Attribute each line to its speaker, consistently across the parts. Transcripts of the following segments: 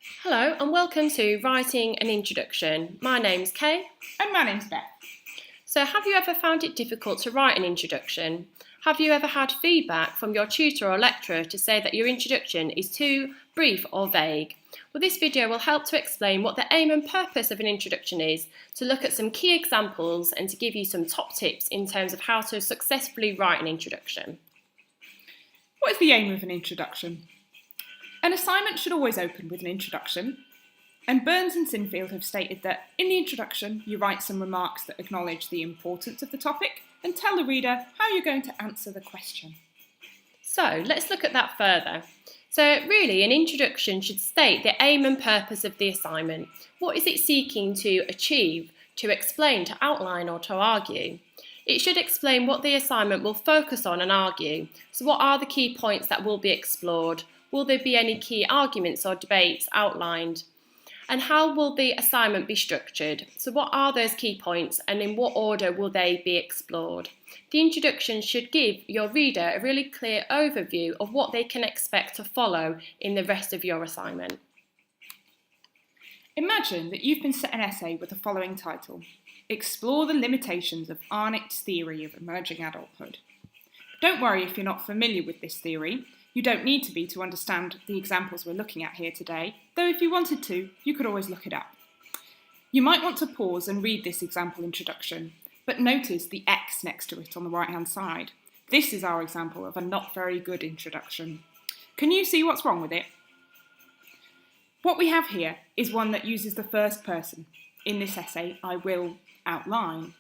Speaker 1: Hello and welcome to Writing an Introduction. My name's Kay.
Speaker 2: And my name's Beth.
Speaker 1: So have you ever found it difficult to write an introduction? Have you ever had feedback from your tutor or lecturer to say that your introduction is too brief or vague? Well, this video will help to explain what the aim and purpose of an introduction is, to look at some key examples and to give you some top tips in terms of how to successfully write an introduction.
Speaker 2: What is the aim of an introduction? An assignment should always open with an introduction, and Burns and Sinfield have stated that in the introduction you write some remarks that acknowledge the importance of the topic and tell the reader how you're going to answer the question.
Speaker 1: So let's look at that further. So really, an introduction should state the aim and purpose of the assignment. What is it seeking to achieve, to explain, to outline or to argue? It should explain what the assignment will focus on and argue. So what are the key points that will be explored? Will there be any key arguments or debates outlined? And how will the assignment be structured? So what are those key points and in what order will they be explored? The introduction should give your reader a really clear overview of what they can expect to follow in the rest of your assignment.
Speaker 2: Imagine that you've been set an essay with the following title: Explore the Limitations of Arnott's Theory of Emerging Adulthood. Don't worry if you're not familiar with this theory. You don't need to be to understand the examples we're looking at here today, though if you wanted to, you could always look it up. You might want to pause and read this example introduction, but notice the X next to it on the right-hand side. This is our example of a not very good introduction. Can you see what's wrong with it? What we have here is one that uses the first person. In this essay, I will outline.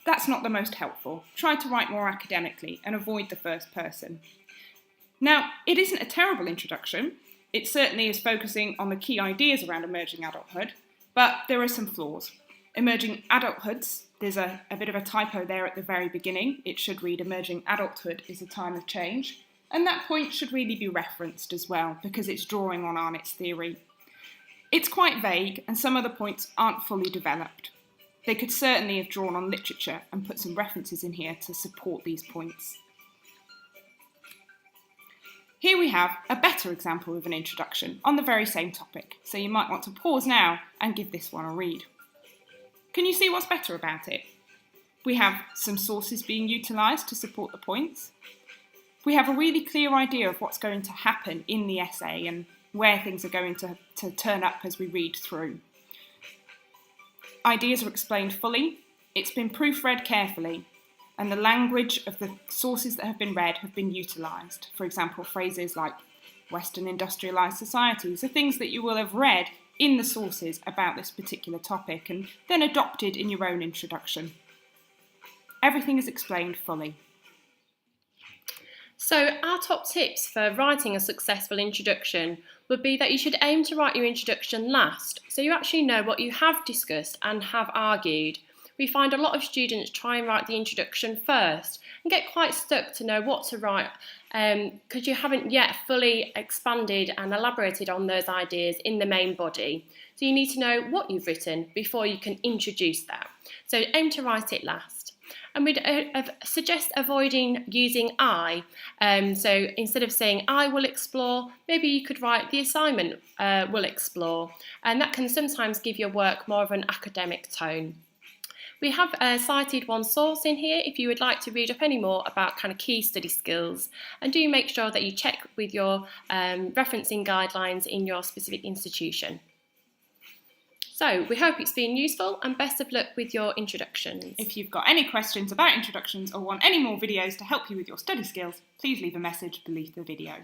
Speaker 2: That's not the most helpful. Try to write more academically and avoid the first person. Now, it isn't a terrible introduction. It certainly is focusing on the key ideas around emerging adulthood, but there are some flaws. Emerging adulthoods, there's a bit of a typo there at the very beginning. It should read emerging adulthood is a time of change, and that point should really be referenced as well because it's drawing on Arnott's theory. It's quite vague and some of the points aren't fully developed. They could certainly have drawn on literature and put some references in here to support these points. Here we have a better example of an introduction on the very same topic, so you might want to pause now and give this one a read. Can you see what's better about it? We have some sources being utilised to support the points. We have a really clear idea of what's going to happen in the essay and where things are going to turn up as we read through. Ideas are explained fully, it's been proofread carefully, and the language of the sources that have been read have been utilised. For example, phrases like Western industrialised societies are things that you will have read in the sources about this particular topic and then adopted in your own introduction. Everything is explained fully.
Speaker 1: So our top tips for writing a successful introduction would be that you should aim to write your introduction last, so you actually know what you have discussed and have argued. We find a lot of students try and write the introduction first and get quite stuck to know what to write because you haven't yet fully expanded and elaborated on those ideas in the main body. So you need to know what you've written before you can introduce that. So aim to write it last. And we'd suggest avoiding using I. So instead of saying I will explore, maybe you could write the assignment will explore. And that can sometimes give your work more of an academic tone. We have cited one source in here if you would like to read up any more about kind of key study skills, and do make sure that you check with your referencing guidelines in your specific institution. So we hope it's been useful and best of luck with your introductions.
Speaker 2: If you've got any questions about introductions or want any more videos to help you with your study skills, please leave a message beneath the video.